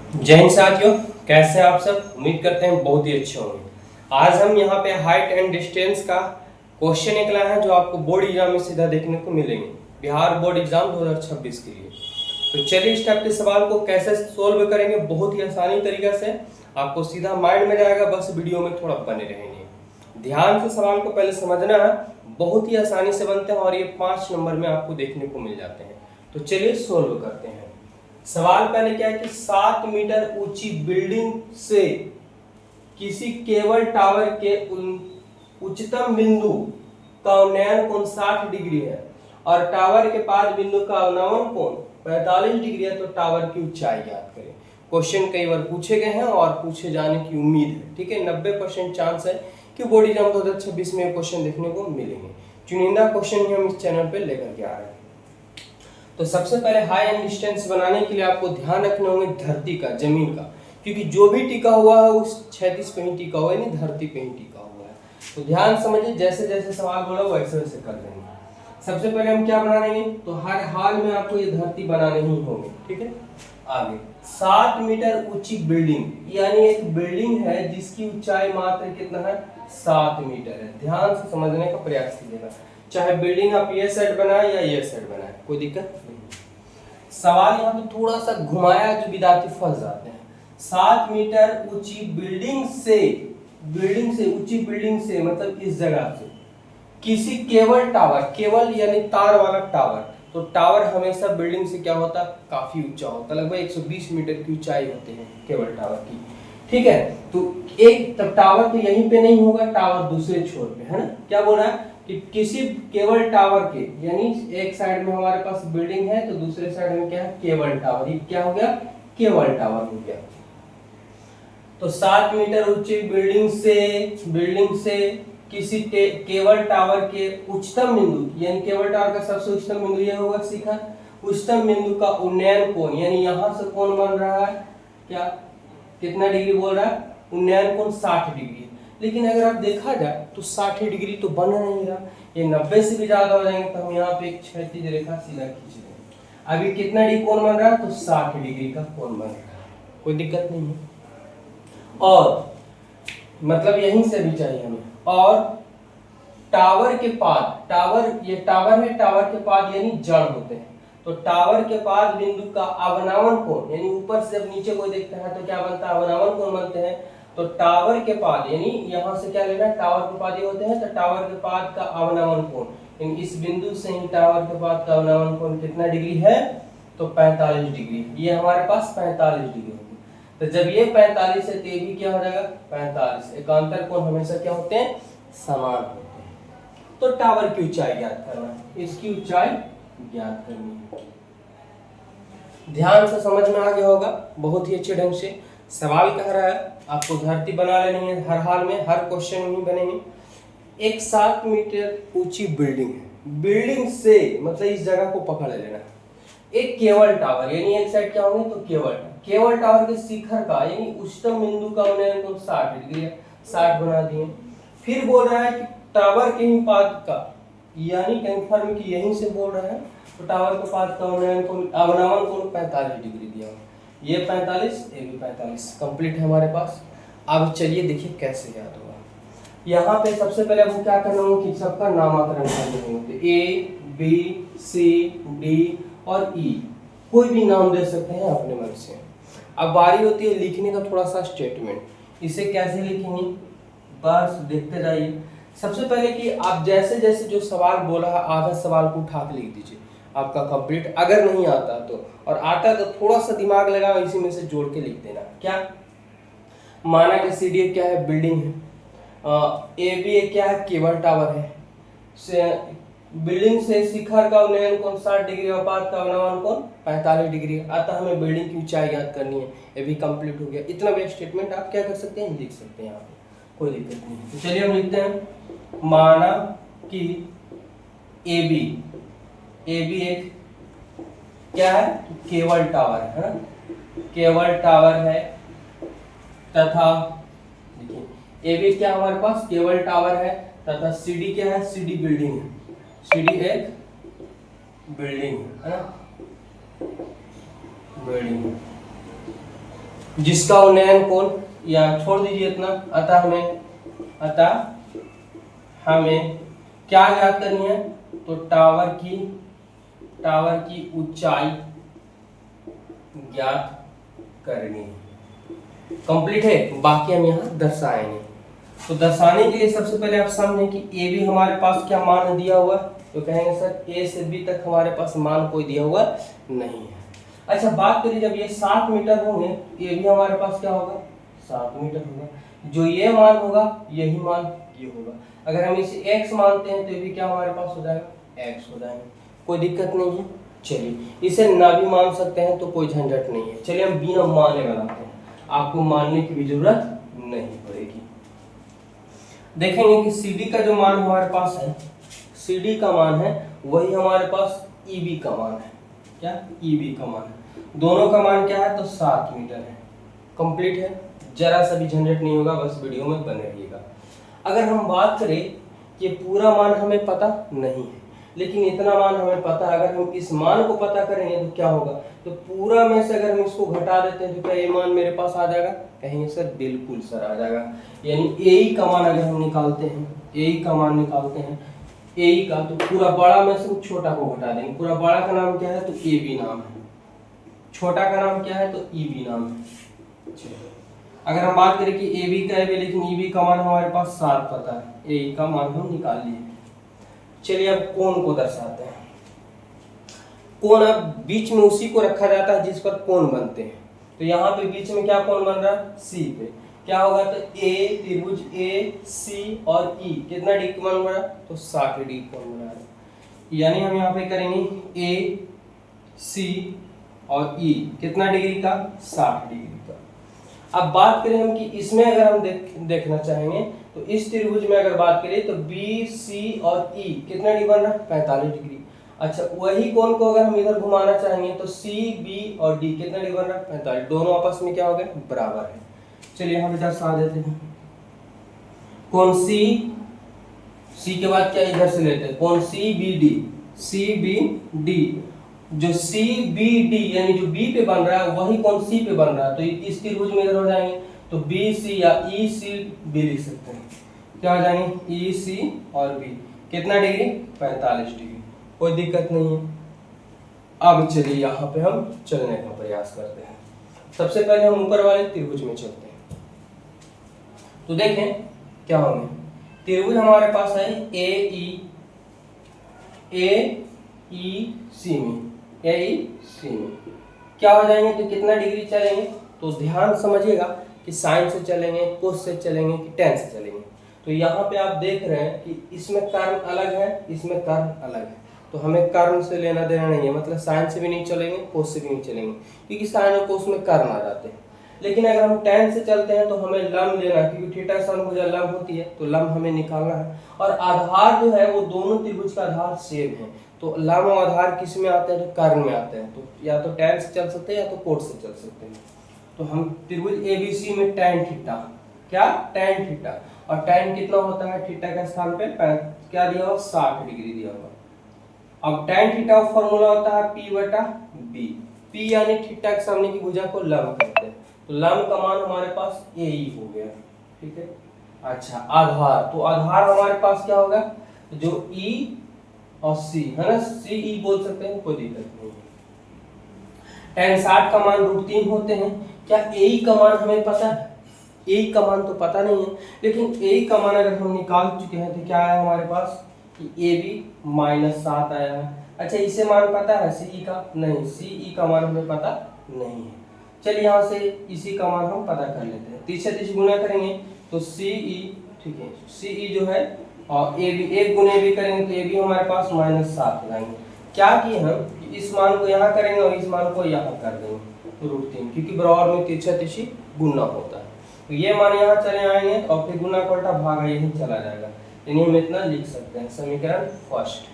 जय हिंद साथियों, कैसे हैं आप सब। उम्मीद करते हैं बहुत ही अच्छे होंगे। आज हम यहाँ पे हाइट एंड डिस्टेंस का क्वेश्चन निकला है जो आपको बोर्ड एग्जाम में सीधा देखने को मिलेंगे, बिहार बोर्ड एग्जाम 2026 के लिए। तो चलिए इस टाइप के सवाल को कैसे सोल्व करेंगे, बहुत ही आसानी तरीके से आपको सीधा माइंड में जाएगा। बस वीडियो में थोड़ा बने रहेंगे, ध्यान से सवाल को पहले समझना है। बहुत ही आसानी से बनते हैं और ये 5 नंबर में आपको देखने को मिल जाते हैं। तो चलिए सोल्व करते हैं। सवाल पहले क्या है कि 7 मीटर ऊंची बिल्डिंग से किसी केबल टावर के उच्चतम बिंदु का उन्नयन कोण 60 डिग्री है और टावर के पास बिंदु का अवनमन कोण 45 डिग्री है, तो टावर की ऊंचाई ज्ञात करें। क्वेश्चन कई बार पूछे गए हैं और पूछे जाने की उम्मीद है। ठीक है, 90% चांस है कि बोर्ड एग्जाम 2026 में क्वेश्चन देखने को मिलेंगे। चुनिंदा क्वेश्चन ही हम इस चैनल पे लेकर के आ रहे हैं। तो सबसे पहले हाई एंड डिस्टेंस बनाने के लिए आपको ध्यान रखने होंगे धरती का, जमीन का, क्योंकि जो भी टिका हुआ है उस क्षैतिज पे ही टिका हुआ है, नहीं धरती पे ही टिका हुआ है। तो ध्यान समझिए, जैसे जैसे सवाल बोला वैसे वैसे कर देंगे। सबसे पहले हम क्या बना लेंगे, तो हर हाल में आपको ये धरती बनाने ही होंगे। ठीक है, आगे 7 मीटर ऊंची बिल्डिंग, यानी एक बिल्डिंग है जिसकी ऊंचाई मात्र कितना है, 7 मीटर है। ध्यान से समझने का प्रयास कीजिएगा, चाहे बिल्डिंग आप ये साइड बनाए या ये साइड बनाए, कोई दिक्कत नहीं। सवाल यहाँ पे थोड़ा सा घुमाया जो विद्यार्थी फंस जाते हैं। 7 मीटर ऊंची बिल्डिंग से ऊंची बिल्डिंग से मतलब इस जगह से किसी केबल टावर, केबल यानी तार वाला टावर, तो टावर हमेशा बिल्डिंग से क्या होता है, काफी ऊंचा होता है, लगभग 120 मीटर की ऊंचाई होती है केबल टावर की। ठीक है, तो एक तब टावर तो यहीं पे नहीं होगा, टावर दूसरे छोर पे है ना। क्या बोल रहा है कि किसी केबल टावर के, यानी एक साइड में हमारे पास बिल्डिंग है तो दूसरे साइड में क्या है, केबल टावर। ये क्या हो गया, केबल टावर हो गया। तो 7 मीटर ऊंची बिल्डिंग से किसी केबल टावर के उच्चतम बिंदु, यानी केबल टावर का सबसे उच्चतम बिंदु ये होगा शिखर, उच्चतम बिंदु का उन्नयन कोण, यानी यहां से कोण बन रहा है क्या, कितना डिग्री बोल रहा है, उन्नयन कोण 60 डिग्री। लेकिन अगर आप देखा जाए तो 60 डिग्री तो बन नहीं रहा, ये 90 से भी ज्यादा हो जाएंगे, तो हम यहाँ पे एक क्षैतिज रेखा सीधा खींच रहे हैं। अभी कितना डिग्री कोण बन रहा है, तो 60 डिग्री का कोण बन रहा है, कोई दिक्कत नहीं है। और मतलब यहीं से भी चाहिए हमें। और टावर के पाद, ये टावर है, टावर के पाद यानी जड़ होते हैं, तो टावर के पाद बिंदु का अवनमन कोण, यानी ऊपर से जब नीचे कोई देखता है तो क्या बनता है, अवनमन कोण बनते हैं। तो टावर के पाद, यानी यहां से क्या लेना है, टावर के पाद ये होते हैं, तो टावर के पाद का अवनमन कोण, यानी इस बिंदु से ही टावर के पाद का अवनमन कोण कितना डिग्री है, तो 45 डिग्री। ये हमारे पास 45 डिग्री होगी। तो जब ये 45 है तो ये भी क्या हो जाएगा, 45। एकांतर कोण हमेशा क्या होते हैं, समान होते हैं। तो टावर की ऊंचाई ज्ञात करना है, इसकी ऊंचाई ज्ञात करनी है। ध्यान से समझ में आ गया होगा बहुत ही अच्छे ढंग से। सवाल कह रहा है आपको धरती बना लेनी है, हर हाल में हर क्वेश्चन में बनेंगे। एक 7 मीटर ऊंची बिल्डिंग है, बिल्डिंग से मतलब इस जगह को पकड़ लेना है। एक केबल टावर, यानी एक साइड क्या होंगे, तो केबल टावर के शिखर का यानी उच्चतम बिंदु का उन्नयन कोण 60 डिग्री है, 60 बना दिए। फिर बोल रहा है कि टावर के ही पाद का, यानी कंफर्म कि यहीं से बोल रहा है, तो टावर के पाद का उन्नयन कोण, अवनमन कोण 45 डिग्री दिया। ये 45, ये भी 45 कंप्लीट है हमारे पास। अब चलिए देखिए कैसे याद होगा। यहाँ पे सबसे पहले हम क्या करना होगा कि सबका नामकरण करने होंगे, ए बी सी डी और ई, कोई भी नाम दे सकते हैं अपने मन से। अब बारी होती है लिखने का थोड़ा सा स्टेटमेंट, इसे कैसे लिखेंगे बस देखते जाइए। सबसे पहले कि आप जैसे जैसे जो सवाल बोला है आधा सवाल को उठा के लिख दीजिए, आपका कंप्लीट। अगर नहीं आता तो, और आता तो थोड़ा सा दिमाग लगाओ, इसी में से जोड़ के लिख देना। क्या माना कि सी डी क्या है, बिल्डिंग है, ए बी क्या है, केबल टावर है, बिल्डिंग से शिखर का उन्नयन कोण 60 डिग्री और पाद का अवनमन कोण 45 डिग्री। अतः हमें बिल्डिंग की ऊंचाई ज्ञात करनी है, ये भी कंप्लीट हो गया। इतना भी स्टेटमेंट आप क्या कर सकते हैं, लिख सकते हैं, यहाँ पे कोई दिक्कत नहीं। तो चलिए हम लिखते हैं, माना कि ए बी एक क्या है, केबल टावर है ना, केबल टावर है, तथा देखिए ए बी क्या हमारे पास केबल टावर है, तथा सी डी क्या है, सी डी बिल्डिंग है, सीडी एक बिल्डिंग है ना, बिल्डिंग। जिसका उन्नयन कोण, या छोड़ दीजिए इतना, अतः हमें क्या ज्ञात करनी है, तो टावर की ऊंचाई ज्ञात करनी है। कंप्लीट है, बाकी हम यहाँ दर्शाएंगे। तो दर्शाने के लिए सबसे पहले आप समझें कि ए बी हमारे पास क्या मान दिया हुआ, तो कहेंगे सर ए से बी तक हमारे पास मान कोई दिया हुआ नहीं है। अच्छा बात करिए, जब ये 7 मीटर होंगे, ये भी हमारे पास क्या होगा, 7 मीटर होगा। जो ये मान होगा यही मान ये होगा। अगर हम इसे x मानते हैं तो ये भी क्या हमारे पास हो जाएगा, x हो जाएगा। कोई दिक्कत नहीं है। चलिए इसे ना भी मान सकते हैं तो कोई झंझट नहीं है। चलिए हम बिना माने बनाते हैं, आपको मानने की भी जरूरत नहीं पड़ेगी। देखेंगे कि CD का जो मान हमारे पास है, CD का मान है वही हमारे पास EB का मान है। क्या EB का मान है, दोनों का मान क्या है, तो 7 मीटर है। कंप्लीट है, जरा सा भी झंझट नहीं होगा, बस वीडियो में बने रहिएगा। अगर हम बात करें कि पूरा मान हमें पता नहीं है, लेकिन इतना मान हमें पता है, अगर हम इस मान को पता करेंगे तो क्या होगा, तो पूरा में से अगर हम इसको घटा देते हैं तो क्या ये मान मेरे पास आ जाएगा, कहेंगे सर बिल्कुल सर आ जाएगा। यानी ए का मान अगर हम निकालते हैं, ए का मान निकालते हैं ए का, तो पूरा बड़ा में से छोटा को घटा देंगे। पूरा बड़ा का नाम क्या है, तो ए बी नाम है, छोटा का नाम क्या है, तो ई बी नाम है। अगर हम बात करें कि ए बी का है, लेकिन ई बी का मान हमारे पास 7 पता है, ए का मान हम निकाल लिए। चलिए अब कोण को दर्शाते हैं। कोण अब बीच में उसी को रखा जाता है जिस पर कोण बनते हैं। तो यहाँ पे बीच में क्या कोण बन रहा है, सी पे क्या होगा, तो ए त्रिभुज ए सी और ई कितना डिग्री कोण बना, तो 60 डिग्री कोण बना है। यानी हम यहाँ पे करेंगे ए सी और ई कितना डिग्री का, 60 डिग्री का। अब बात करें हम कि इसमें अगर हम देखना चाहेंगे तो इस त्रिभुज में अगर बात करें तो बी सी और ई कितना डिग्री बन रहा है, 45 डिग्री। अच्छा वही कोण को अगर हम इधर घुमाना चाहेंगे तो सी बी और डी कितना डिग्री बन रहा है, 45। दोनों आपस में क्या हो गए, बराबर है। चलिए हम इधर सा देते हैं, कोण सी के बाद क्या इधर से लेते हैं, कोण सी बी डी, जो सी बी डी यानी जो बी पे बन रहा है वही कोण सी पे बन रहा है, तो इस त्रिभुज में इधर हो जाएंगे, तो बी सी या ई सी बी लिख सकते हैं। क्या हो जाएंगे, ई सी और बी कितना डिग्री, 45 डिग्री। कोई दिक्कत नहीं है। अब चलिए यहाँ पे हम चलने का प्रयास करते हैं। सबसे पहले हम ऊपर वाले त्रिभुज में चलते हैं। तो देखें क्या होंगे, त्रिभुज हमारे पास है ए ई सी में क्या हो जाएंगे, तो कितना डिग्री चलेंगे, तो ध्यान समझिएगा कि साइन से चलेंगे, कोस से चलेंगे कि टेन से चलेंगे। तो यहाँ पे आप देख रहे हैं कि इसमें कर्ण अलग है, इसमें कर्ण अलग है, तो हमें कर्ण से लेना देना नहीं है। मतलब साइन से भी नहीं चलेंगे, कोस से भी नहीं चलेंगे, क्योंकि साइन और कोस में कर्ण आ जाते हैं। लेकिन अगर हम टेन से चलते हैं तो हमें लंब लेना, क्योंकि थीटा समभुजा लंब होती है, तो लंब हमें निकालना है। और आधार जो है वो दोनों त्रिभुज का आधार सेम है, तो लंब और आधार किस में आते हैं, तो कर्ण में आते हैं। तो या तो टेन से चल सकते हैं या तो कोट से चल सकते हैं। तो हम त्रिभुज एबीसी में tan थीटा, क्या tan थीटा, और tan कितना होता है, थीटा के स्थान पे क्या दिया हुआ, 60 डिग्री दिया हुआ। अब tan थीटा का फॉर्मूला होता है p/b, p यानी थीटा के सामने की भुजा को लंब कहते हैं। तो लंब का मान हमारे पास ए हो गया, ठीक है। अच्छा आधार, तो आधार हमारे पास क्या होगा, जो E और C है ना, CE बोल सकते हैं, कोई दिक्कत नहीं है। tan 60 का मान √3 होते हैं। क्या ए का मान हमें पता है, ए का मान तो पता नहीं है, लेकिन ए का मान अगर हम निकाल चुके हैं तो क्या आया हमारे पास कि AB -7 आया है। अच्छा इसे मान पता है CE का, नहीं, CE का मान हमें पता नहीं है। चलिए यहाँ से इसी का मान हम पता कर लेते हैं। 30 से 30 गुना करेंगे तो CE, ठीक है, CE जो है और AB 1 गुने AB करेंगे तो AB हमारे पास -7 हो जाएंगे। क्या कि हम इस मान को यहाँ करेंगे और इस मान को यहाँ कर देंगे, तो √3, क्योंकि बराबर में तिरछा गुना होता है। तो ये मान यहाँ चले आएंगे और फिर गुना का उल्टा भागा यही चला जाएगा, यानी हम इतना लिख सकते हैं। समीकरण फर्स्ट,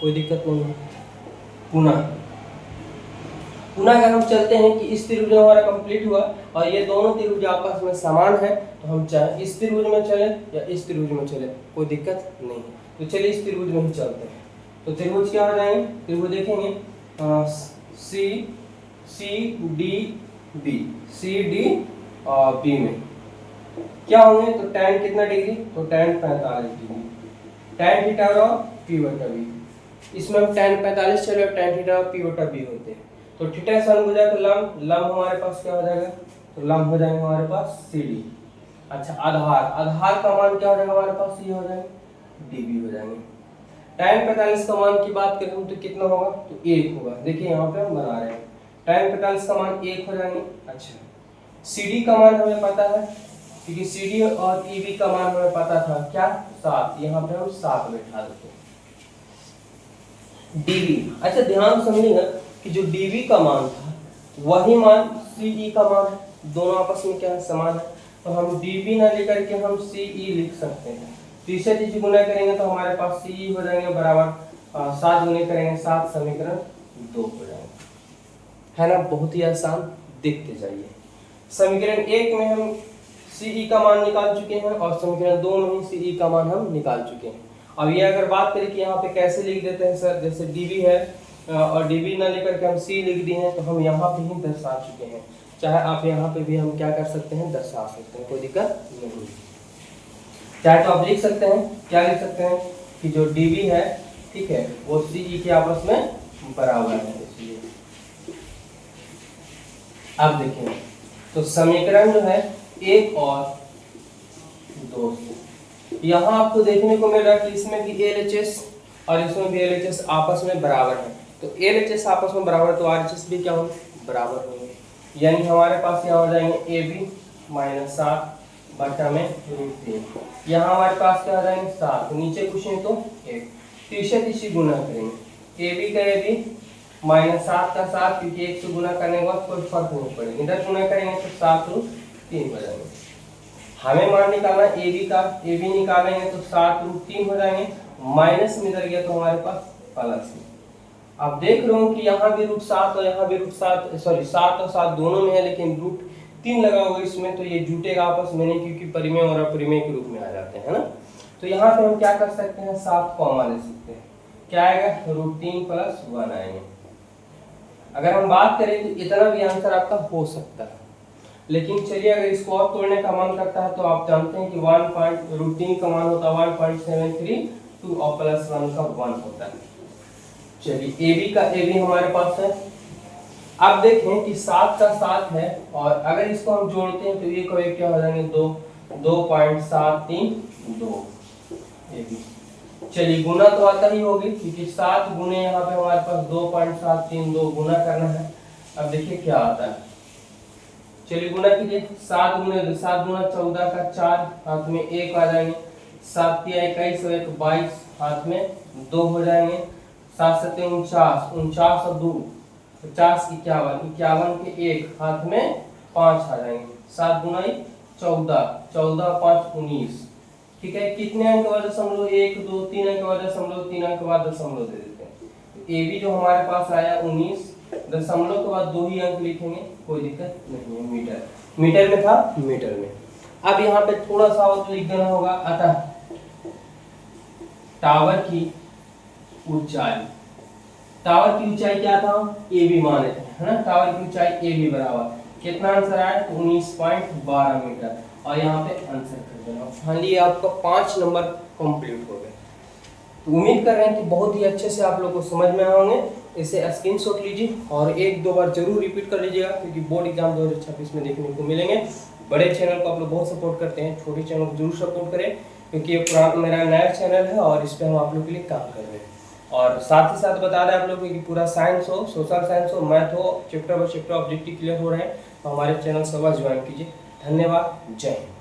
कोई दिक्कत नहीं है। पुनः अगर हम चलते हैं कि इस त्रिभुज हमारा कंप्लीट हुआ और ये दोनों त्रिभुज आपस में समान है, तो हम चाहे इस त्रिभुज में चले या इस त्रिभुज में चले, कोई दिक्कत नहीं है। तो चलिए इस त्रिभुज में ही चलते हैं। तो त्रिभुज क्या हो जाएंगे, त्रिभुज देखेंगे C D B, C D और बी में क्या होंगे, तो tan कितना डिग्री, तो tan 45 डिग्री, tan थीटा और p बटा b, इसमें हम tan 45 चले और tan थीटा और p बटा b होते हैं, तो थीटा सन हो जाएगा लंब, लंब हमारे पास क्या हो जाएगा, तो लंब हो जाएगा हमारे पास सी डी। अच्छा आधार, आधार का मान क्या हो जाएगा हमारे पास, ये हो जाएगा db हो जाएंगे। tan 45 का मान की बात करें तो कितना होगा, तो 1 होगा, देखिए यहाँ पे हम बना रहे हैं, tan 45 का मान 1 हो जाएंगे। अच्छा CD का मान हमें पता है, क्योंकि CD और EB का मान हमें पता था क्या, 7, यहाँ पे हम 7 बैठा देते हैं। DB, अच्छा ध्यान समझिएगा कि जो DB का मान था वही मान CE का मान है, दोनों आपस में क्या है, समान है, तो हम DB ना लेकर के हम CE लिख सकते हैं। तीसरे चीज गुना करेंगे तो हमारे पास CE हो जाएंगे बराबर 7 गुने करेंगे 7, समीकरण 2 हो जाएंगे, है ना, बहुत ही आसान, देखते जाइए। समीकरण 1 में हम CE का मान निकाल चुके हैं और समीकरण 2 में ही CE का मान हम निकाल चुके हैं। अब ये अगर बात करें कि यहाँ पे कैसे लिख देते हैं सर, जैसे DB है और DB ना लेकर के हम C लिख दिए हैं, तो हम यहाँ पे ही दर्शा चुके हैं, चाहे आप यहाँ पे भी हम क्या कर सकते हैं, दर्शा सकते हैं, कोई दिक्कत नहीं। चाहे तो आप लिख सकते हैं, क्या लिख सकते हैं कि जो DB है, ठीक है, वो CE के आपस में बराबर है, इसलिए अब देखिए, तो समीकरण जो है 1 और 2, यहाँ आपको देखने को मिल रहा है कि इसमें भी LHS और इसमें भी LHS आपस में बराबर है, तो LHS आपस में बराबर, तो RHS भी क्या होंगे, बराबर होंगे, यानी हमारे पास यहाँ हो जाएंगे AB माइनस 7 बटा में √3, यहाँ हमारे पास क्या हो जाएंगे 7, नीचे कुछ नहीं तो 1, तीसरे गुना करेंगे, AB का AB माइनस 7 का 7, क्योंकि 1 से गुना करने के बाद कोई फर्क नहीं पड़ेगा, इधर गुना करेंगे तो 7√3 हो जाएंगे। हमें मान निकालना AB का, AB निकालेंगे तो 7√3 हो जाएंगे, माइनस में इधर गया तो हमारे पास प्लस में। अब देख रहे हो कि यहाँ भी √7 और यहाँ भी √7, सॉरी 7 और 7 दोनों में है, लेकिन √3 लगा हुआ इसमें, तो ये जुटेगा आपस में नहीं, क्योंकि परिमेय और अपरिमेय के रूप में आ जाते हैं, है ना। तो यहाँ पे हम क्या कर सकते हैं, 7 कॉमा ले सकते हैं, क्या आएगा, √3 + 1 आएंगे। अगर हम बात करें तो इतना भी आंसर आपका हो सकता है, लेकिन चलिए अगर इसको और तोड़ने का मन करता है तो आप जानते हैं कि √3 का मान होता है 1.732 और +1 का 1 होता है। चलिए AB का AB हमारे पास है, अब देखें कि 7 का 7 है और अगर इसको हम जोड़ते हैं तो ये को एक क्या हो जाएंगे, 2.732 AB। चलिए गुना तो आता ही होगी, क्योंकि 7 गुने यहाँ पे हमारे पास 2.732 गुना करना है। अब देखिए क्या आता है, चलिए गुना कीजिए, 7 गुना 14 का 4, हाथ में 1 आ जाएंगे, 7 × 21 और 1 22, हाथ में 2 हो जाएंगे, 7 × 7 49, 49 और 2 50, 51 के 1, हाथ में 5 आ जाएंगे, 7 × 14, 14 5 19, ठीक है, कितने अंक के बाद दशमलव, 1 2 3 अंक के बाद दशमलव, 3 अंक के बाद दशमलव दे देते हैं, तो AB जो हमारे पास आया 19, दशमलव के बाद 2 ही अंक लिखेंगे, कोई दिक्कत नहीं है, मीटर, मीटर में था, मीटर में। अब यहाँ पे थोड़ा सा और लिख देना होगा, अतः टावर की ऊंचाई, टावर की ऊंचाई क्या था, AB माने थे, है ना, टावर की ऊंचाई AB बराबर कितना आंसर आया, 19.12 मीटर, और यहाँ पे आंसर कर देना। हाँ जी, आपका 5 नंबर कंप्लीट हो गए। तो उम्मीद कर रहे हैं कि बहुत ही अच्छे से आप लोग को समझ में आए होंगे। इसे स्क्रीनशॉट लीजिए और 1-2 बार जरूर रिपीट कर लीजिएगा, क्योंकि बोर्ड एग्जाम 2026 में देखने को मिलेंगे। बड़े चैनल को आप लोग बहुत सपोर्ट करते हैं, छोटे चैनल को जरूर सपोर्ट करें, क्योंकि ये पुराना मेरा नया चैनल है और इस पर हम आप लोग के लिए काम कर रहे हैं। और साथ ही साथ बता दें आप लोग कि पूरा साइंस हो, सोशल साइंस हो, मैथ हो, chapter by chapter objective clear हो रहे हैं, तो हमारे चैनल से ज्वाइन कीजिए। धन्यवाद, जय हिंद।